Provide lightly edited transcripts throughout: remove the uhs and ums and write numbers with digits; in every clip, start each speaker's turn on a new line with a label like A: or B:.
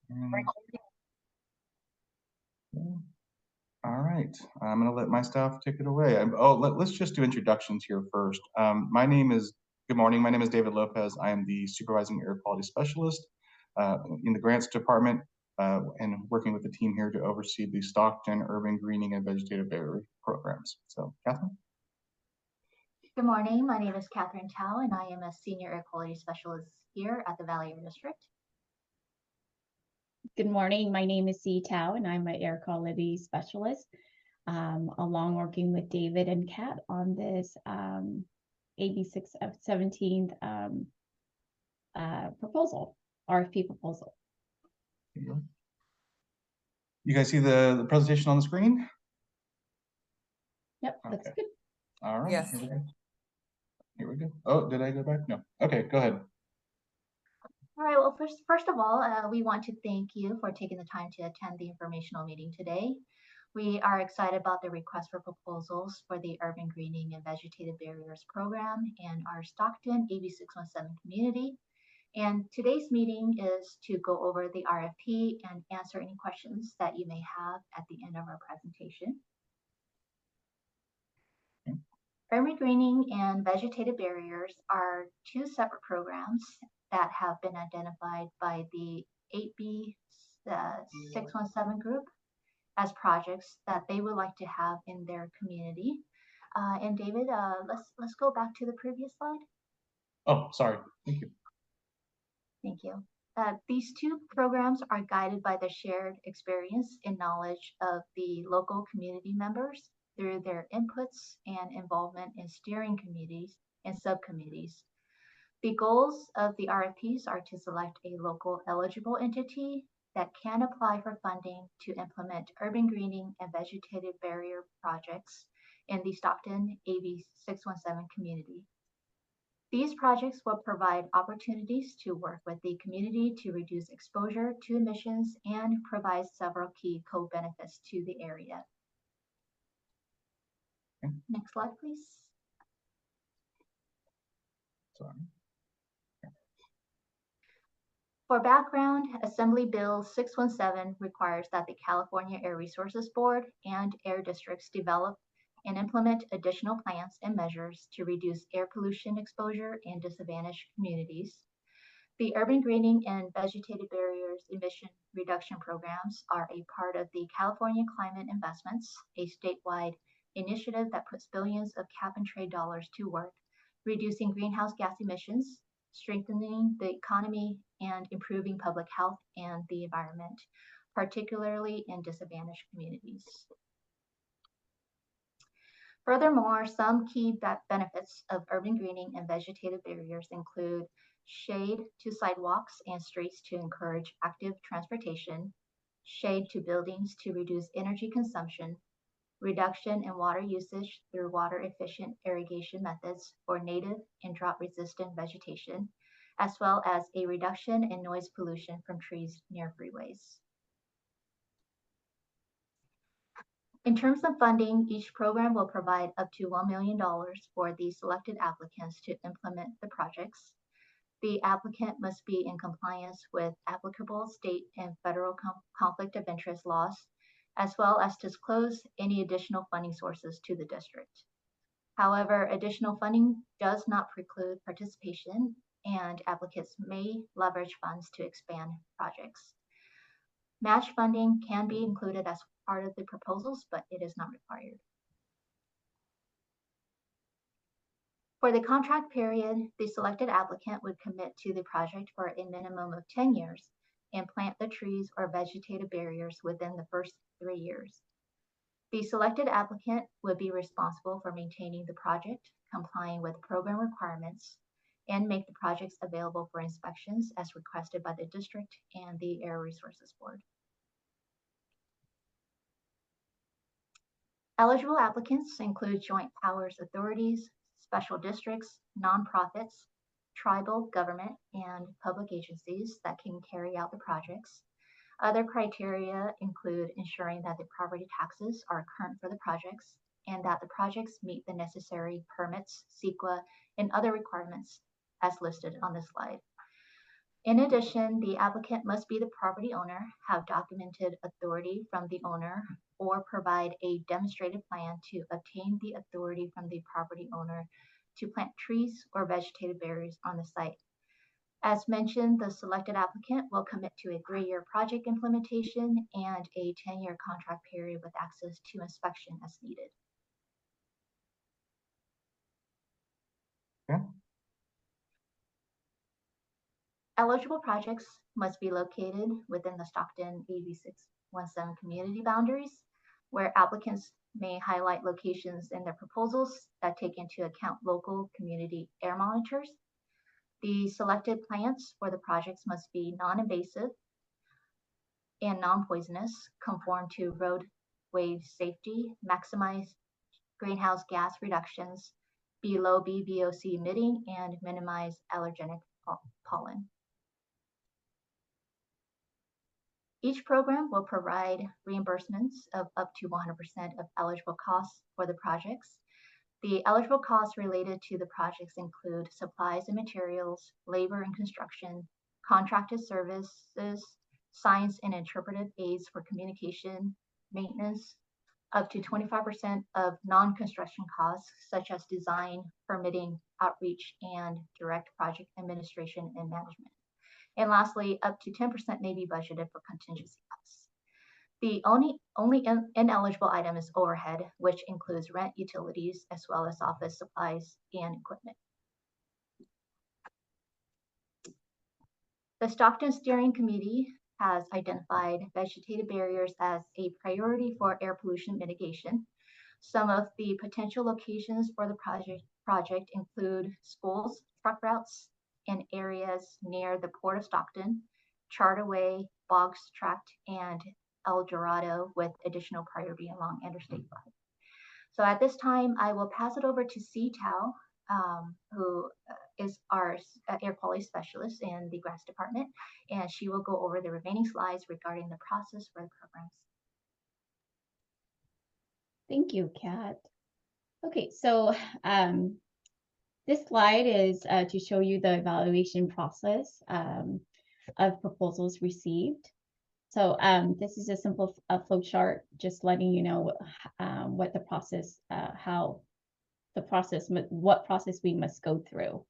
A: And, all right, I'm going to let my staff take it away. Let's just do introductions here first. Good morning, my name is David Lopez. I am the Supervising Air Quality Specialist in the Grants Department and working with the team here to oversee the Stockton Urban Greening and Vegetative Barrier programs. So, Catherine?
B: Good morning, my name is Catherine Tao and I am a Senior Air Quality Specialist here at the Valley Air District.
C: Good morning, my name is C. Tao and I'm an Air Quality Specialist, along working with David and Kat on this AB 617 proposal, RFP proposal.
A: You guys see the presentation on the screen?
C: Yep, that's good.
A: All right.
D: Yes.
A: Here we go. Oh, did I go back? No. Okay, go ahead.
B: All right, well, first of all, we want to thank you for taking the time to attend the informational meeting today. We are excited about the request for proposals for the Urban Greening and Vegetative Barriers program in our Stockton AB 617 community. And today's meeting is to go over the RFP and answer any questions that you may have at the end of our presentation. Urban greening and vegetative barriers are two separate programs that have been identified by the 8B 617 group as projects that they would like to have in their community. And David, let's go back to the previous slide.
A: Oh, sorry. Thank you.
B: Thank you. These two programs are guided by the shared experience and knowledge of the local community members through their inputs and involvement in steering committees and subcommittees. The goals of the RFPs are to select a local eligible entity that can apply for funding to implement urban greening and vegetative barrier projects in the Stockton AB 617 community. These projects will provide opportunities to work with the community to reduce exposure to emissions and provide several key co-benefits to the area. Next slide, please.
A: Sorry.
B: For background, Assembly Bill 617 requires that the California Air Resources Board and air districts develop and implement additional plans and measures to reduce air pollution exposure in disadvantaged communities. The urban greening and vegetative barriers emission reduction programs are a part of the California Climate Investments, a statewide initiative that puts billions of cap and trade dollars to work, reducing greenhouse gas emissions, strengthening the economy, and improving public health and the environment, particularly in disadvantaged communities. Furthermore, some key benefits of urban greening and vegetative barriers include shade to sidewalks and streets to encourage active transportation, shade to buildings to reduce energy consumption, reduction in water usage through water-efficient irrigation methods for native and drought-resistant vegetation, as well as a reduction in noise pollution from trees near freeways. In terms of funding, each program will provide up to $1 million for the selected applicants to implement the projects. The applicant must be in compliance with applicable state and federal conflict of interest laws, as well as disclose any additional funding sources to the district. However, additional funding does not preclude participation, and applicants may leverage funds to expand projects. Match funding can be included as part of the proposals, but it is not required. For the contract period, the selected applicant would commit to the project for a minimum of 10 years and plant the trees or vegetative barriers within the first 3 years. The selected applicant would be responsible for maintaining the project, complying with program requirements, and make the projects available for inspections as requested by the district and the Air Resources Board. Eligible applicants include joint powers authorities, special districts, nonprofits, tribal government, and public agencies that can carry out the projects. Other criteria include ensuring that the property taxes are current for the projects and that the projects meet the necessary permits, CEQA, and other requirements as listed on this slide. In addition, the applicant must be the property owner, have documented authority from the owner, or provide a demonstrated plan to obtain the authority from the property owner to plant trees or vegetative barriers on the site. As mentioned, the selected applicant will commit to a 3-year project implementation and a 10-year contract period with access to inspection as needed.
A: Yeah.
B: Eligible projects must be located within the Stockton AB 617 community boundaries, where applicants may highlight locations in their proposals that take into account local community air monitors. The selected plants for the projects must be non-invasive and non-poisonous, conform to roadway safety, maximize greenhouse gas reductions, be low BVOC emitting, and minimize allergenic pollen. Each program will provide reimbursements of up to 100% of eligible costs for the projects. The eligible costs related to the projects include supplies and materials, labor and construction, contracted services, science and interpretive aids for communication, maintenance, up to 25% of non-construction costs, such as design, permitting, outreach, and direct project administration and management. And lastly, up to 10% may be budgeted for contingency costs. The only ineligible item is overhead, which includes rent, utilities, as well as office supplies and equipment. The Stockton Steering Committee has identified vegetative barriers as a priority for air pollution mitigation. Some of the potential locations for the project include schools, truck routes, in areas near the Port of Stockton, Charterway, Boggs Tract, and El Dorado, with additional priority along Interstate 5. So at this time, I will pass it over to C. Tao, who is our air quality specialist in the grants department, and she will go over the remaining slides regarding the process for the programs.
C: Thank you, Kat. Okay, so this slide is to show you the evaluation process of proposals received. So this is a simple flow chart, just letting you know what the process, what process we must go through.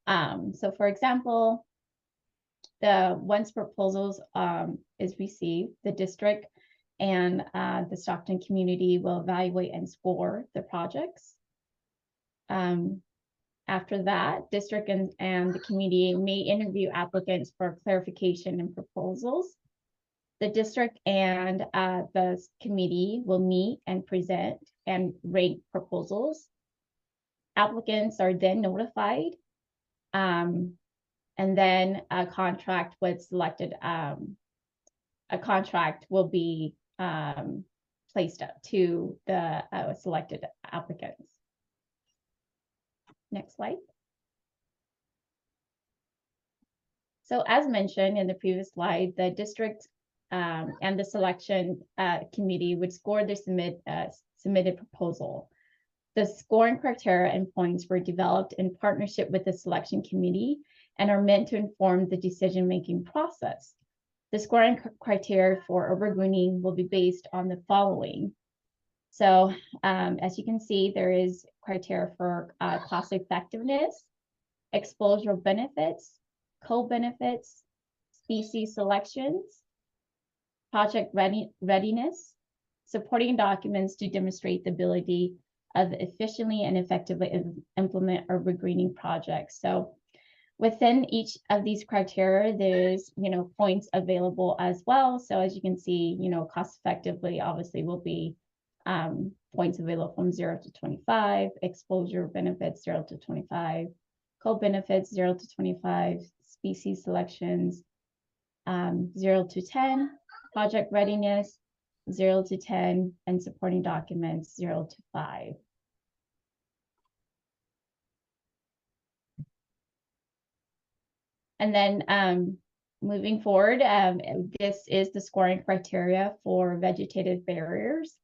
C: So for example, once proposals is received, the district and the Stockton community will evaluate and score the projects. After that, district and the community may interview applicants for clarification and proposals. The district and the committee will meet and present and rate proposals. Applicants are then notified, and then a contract was selected. A contract will be placed up to the selected applicants. Next slide. So as mentioned in the previous slide, the district and the selection committee would score the submitted proposal. The scoring criteria and points were developed in partnership with the selection committee and are meant to inform the decision-making process. The scoring criteria for overgreening will be based on the following. So as you can see, there is criteria for cost effectiveness, exposure benefits, co-benefits, species selections, project readiness, supporting documents to demonstrate the ability of efficiently and effectively implement overgreening projects. So within each of these criteria, there's points available as well. So as you can see, cost effectively obviously will be points available from 0 to 25, exposure benefits 0 to 25, co-benefits 0 to 25, species selections 0 to 10, project readiness 0 to 10, and supporting documents 0 to 5. And then moving forward, this is the scoring criteria for vegetative barriers.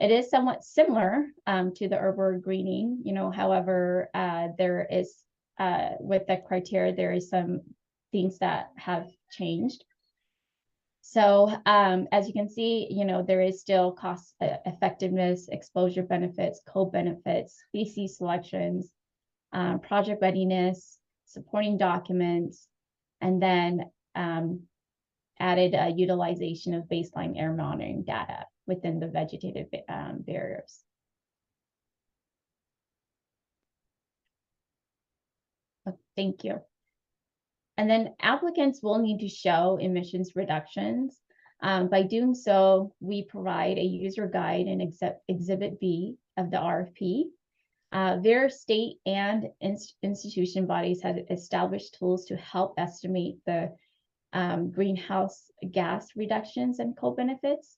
C: It is somewhat similar to the overgreening, however, there is, with the criteria, there is some things that have changed. So as you can see, there is still cost effectiveness, exposure benefits, co-benefits, species selections, project readiness, supporting documents, and then added utilization of baseline air monitoring data within the vegetative barriers. Thank you. And then applicants will need to show emissions reductions. By doing so, we provide a user guide in Exhibit B of the RFP. Various state and institution bodies have established tools to help estimate the greenhouse gas reductions and co-benefits.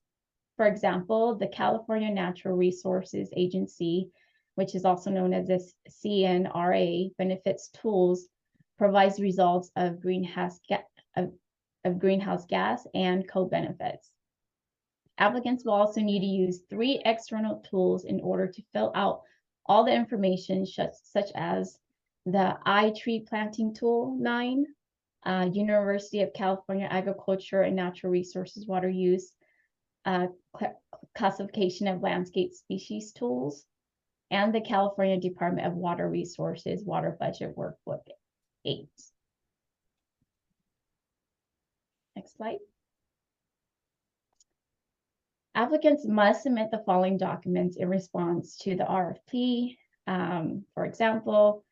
C: For example, the California Natural Resources Agency, which is also known as the CNRA benefits tools, provides results of greenhouse gas and co-benefits. Applicants will also need to use 3 external tools in order to fill out all the information, such as the tree planting tool 9, University of California Agriculture and Natural Resources Water Use, classification of landscape species tools, and the California Department of Water Resources Water Budget Workbook 8. Next slide. Applicants must submit the following documents in response to the RFP. For example,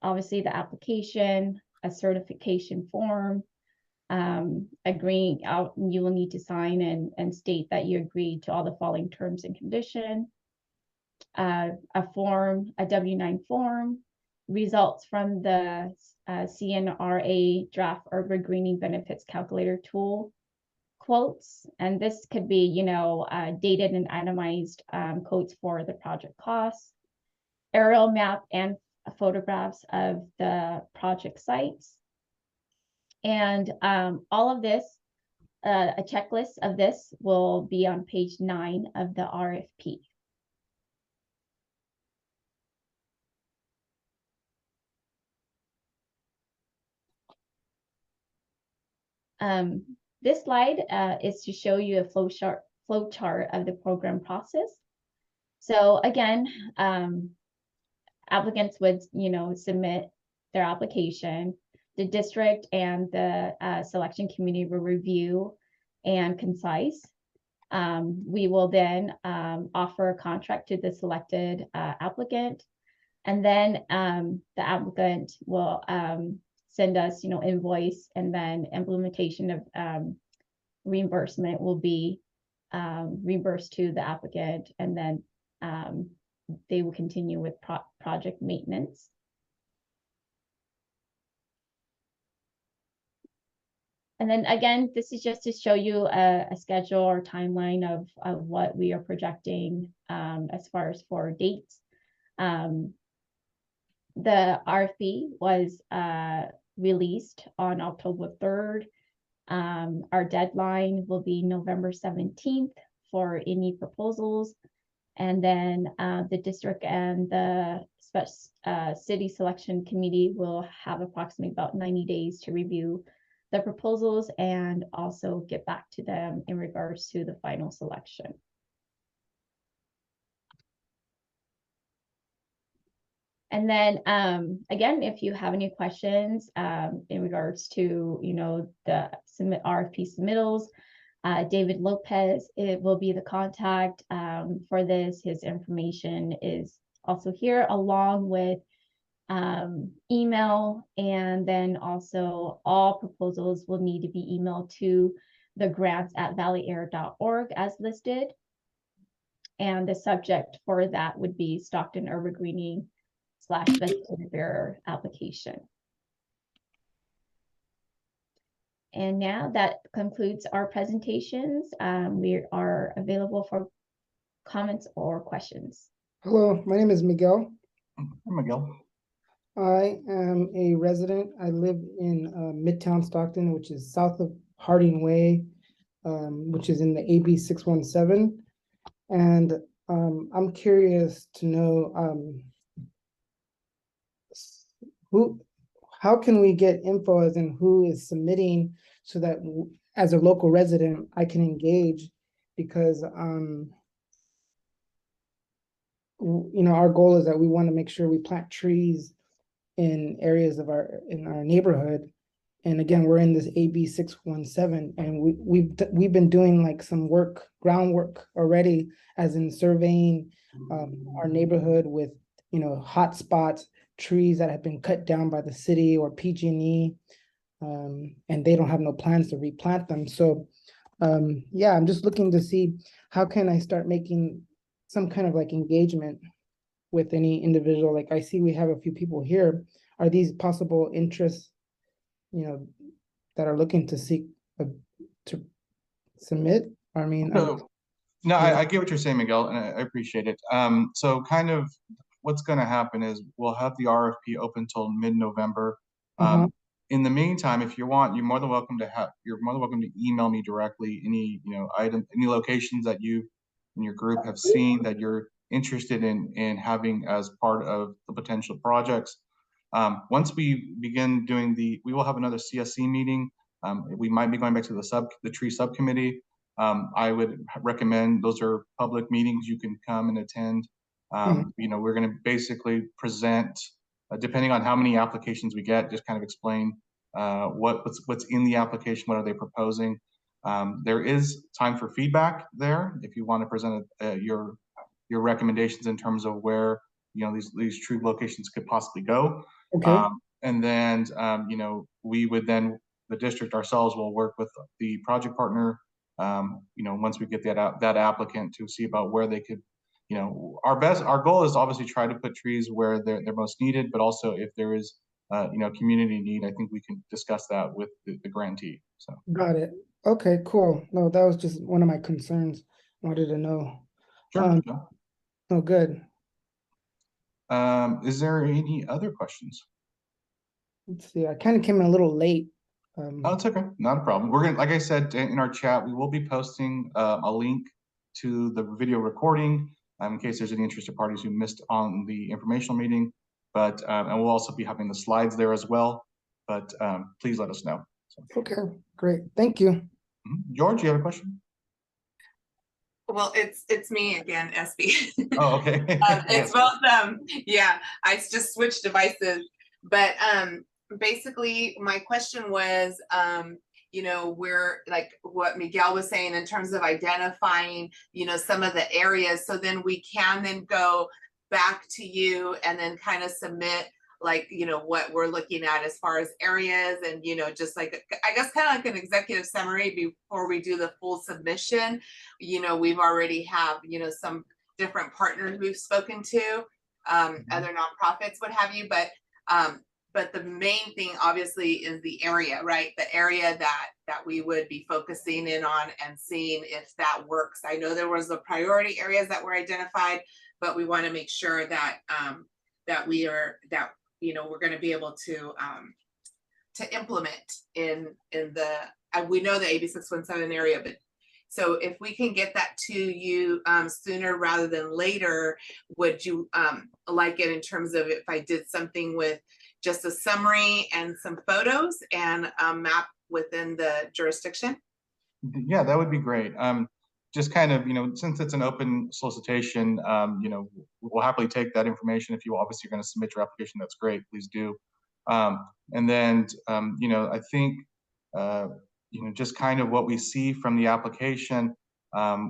C: obviously the application, a certification form, agreeing out, you will need to sign and state that you agree to all the following terms and conditions. A form, a W-9 form, results from the CNRA draft urban greening benefits calculator tool, quotes, and this could be, dated and itemized quotes for the project costs, aerial map and photographs of the project sites. And all of this, a checklist of this will be on page 9 of the RFP. This slide is to show you a flow chart of the program process. So again, applicants would, submit their application. The district and the selection committee will review and concise. We will then offer a contract to the selected applicant, and then the applicant will send us, invoice, and then implementation of reimbursement will be reimbursed to the applicant, and then they will continue with project maintenance. And then again, this is just to show you a schedule or timeline of what we are projecting as far as for dates. The RFP was released on October 3rd. Our deadline will be November 17th for any proposals. And then the district and the city selection committee will have approximately about 90 days to review the proposals and also get back to them in regards to the final selection. And then again, if you have any questions in regards to the RFP submittals, David Lopez, it will be the contact for this. His information is also here, along with email, and then also all proposals will need to be emailed to the grants@valleyair.org as listed. And the subject for that would be Stockton Urban Greening /vegetative application. And now that concludes our presentations. We are available for comments or questions.
D: Hello, my name is Miguel.
A: Hi, Miguel.
D: I am a resident. I live in Midtown Stockton, which is south of Harding Way, which is in the AB 617. And I'm curious to know how can we get info as in who is submitting so that as a local resident, I can engage? Because, our goal is that we want to make sure we plant trees in areas of in our neighborhood. And again, we're in this AB 617, and we've been doing like some groundwork already, as in surveying our neighborhood with hot spots, trees that have been cut down by the city or PG&E, and they don't have no plans to replant them. So yeah, I'm just looking to see how can I start making some kind of like engagement with any individual. Like I see we have a few people here. Are these possible interests, that are looking to seek to submit? I mean,
A: No,
D: yeah.
A: I get what you're saying, Miguel, and I appreciate it. So kind of what's going to happen is we'll have the RFP open till mid-November. In the meantime, if you want, you're more than welcome to email me directly any any locations that you and your group have seen that you're interested in having as part of the potential projects. Once we begin doing we will have another CSC meeting. We might be going back to the tree subcommittee. I would recommend those are public meetings you can come and attend. We're going to basically present, depending on how many applications we get, just kind of explain what's in the application, what are they proposing. There is time for feedback there if you want to present your recommendations in terms of where these tree locations could possibly go.
D: Okay.
A: And then we would then the district ourselves will work with the project partner. Once we get that applicant to see about where they could, our goal is to obviously try to put trees where they're most needed, but also if there is, community need, I think we can discuss that with the grantee. So.
D: Got it. Okay, cool. No, that was just one of my concerns. Wanted to know.
A: Sure.
D: Oh, good.
A: Is there any other questions?
D: Let's see. I kind of came in a little late.
A: Oh, it's okay. Not a problem. We're gonna, like I said in our chat, we will be posting a link to the video recording in case there's any interested parties who missed on the informational meeting. But and we'll also be having the slides there as well. But please let us know. So.
D: Okay, great. Thank you.
A: George, you have a question?
E: Well, it's me again, SB.
A: Oh, okay.
E: It's both yeah, I just switched devices. But basically my question was we're like what Miguel was saying in terms of identifying, some of the areas, so then we can then go back to you and then kind of submit like what we're looking at as far as areas and just like I guess kind of like an executive summary before we do the full submission. We've already have some different partners we've spoken to, other nonprofits, what have you, but the main thing obviously is the area, right? The area that we would be focusing in on and seeing if that works. I know there was the priority areas that were identified, but we want to make sure that we're going to be able to implement in the we know the AB 617 area, but so if we can get that to you sooner rather than later, would you like it in terms of if I did something with just a summary and some photos and a map within the jurisdiction?
A: Yeah, that would be great. Just kind of, since it's an open solicitation, we'll happily take that information. If you obviously are going to submit your application, that's great, please do. And then, I think, just kind of what we see from the application,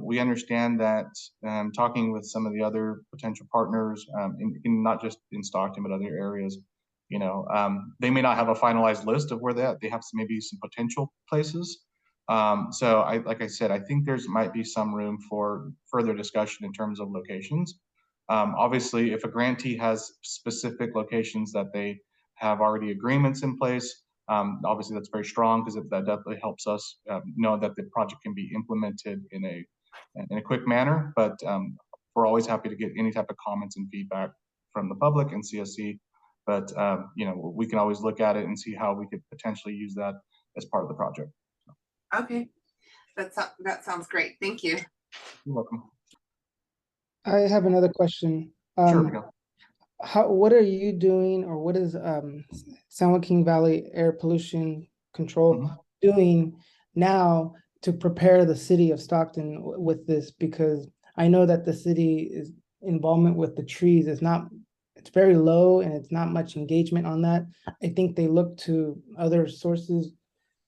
A: we understand that talking with some of the other potential partners, in not just in Stockton, but other areas, they may not have a finalized list of where they have maybe some potential places. So like I said, I think might be some room for further discussion in terms of locations. Obviously, if a grantee has specific locations that they have already agreements in place, obviously that's very strong because that definitely helps us know that the project can be implemented in a quick manner. But we're always happy to get any type of comments and feedback from the public and CSC. But we can always look at it and see how we could potentially use that as part of the project.
E: Okay, that sounds great. Thank you.
A: You're welcome.
D: I have another question.
A: Sure.
D: what are you doing, or what is San Joaquin Valley Air Pollution Control
A: Mhm.
D: doing now to prepare the city of Stockton with this? Because I know that the city is involvement with the trees is not, it's very low, and it's not much engagement on that. I think they look to other sources.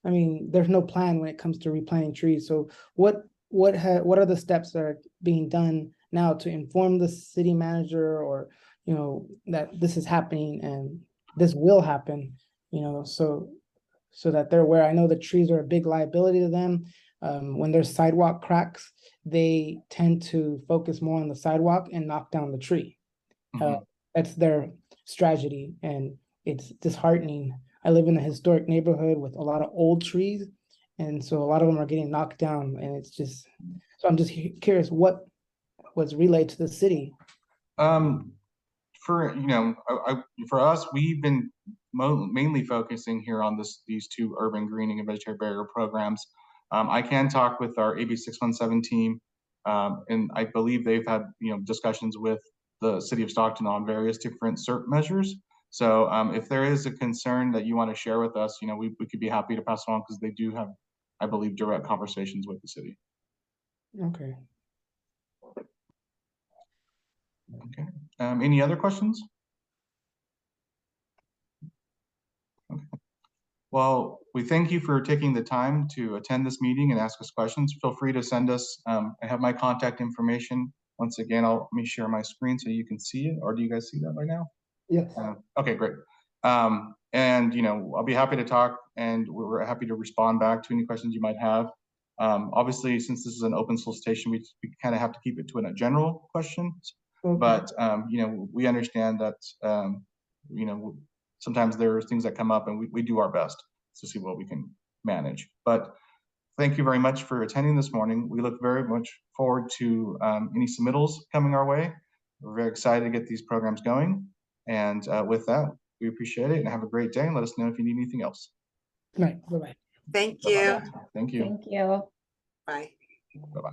D: I mean, there's no plan when it comes to replanting trees. So what are the steps that are being done now to inform the city manager, or that this is happening and this will happen, so that they're aware. I know the trees are a big liability to them. When there's sidewalk cracks, they tend to focus more on the sidewalk and knock down the tree.
A: Mhm.
D: That's their strategy, and it's disheartening. I live in a historic neighborhood with a lot of old trees, and so a lot of them are getting knocked down, and it's just, so I'm just curious what was relayed to the city.
A: Um, for for us, we've been mainly focusing here on these two urban greening and vegetarian barrier programs. I can talk with our AB 617 team, and I believe they've had discussions with the city of Stockton on various different CERT measures. So if there is a concern that you want to share with us, we could be happy to pass it on, because they do have, I believe, direct conversations with the city.
D: Okay.
A: Okay. Any other questions? Well, we thank you for taking the time to attend this meeting and ask us questions. Feel free to send us, I have my contact information. Once again, let me share my screen so you can see it. Or do you guys see that right now?
D: Yes.
A: Okay, great. And I'll be happy to talk, and we're happy to respond back to any questions you might have. Obviously, since this is an open solicitation, we kind of have to keep it to a general questions.
D: Okay.
A: But we understand that sometimes there are things that come up, and we do our best to see what we can manage. But thank you very much for attending this morning. We look very much forward to any submittals coming our way. We're very excited to get these programs going. And with that, we appreciate it, and have a great day, and let us know if you need anything else.
D: Right. Bye-bye.
E: Thank
A: Bye-bye.
E: you.
A: Thank you.
C: Thank you.
E: Bye.
A: Bye-bye.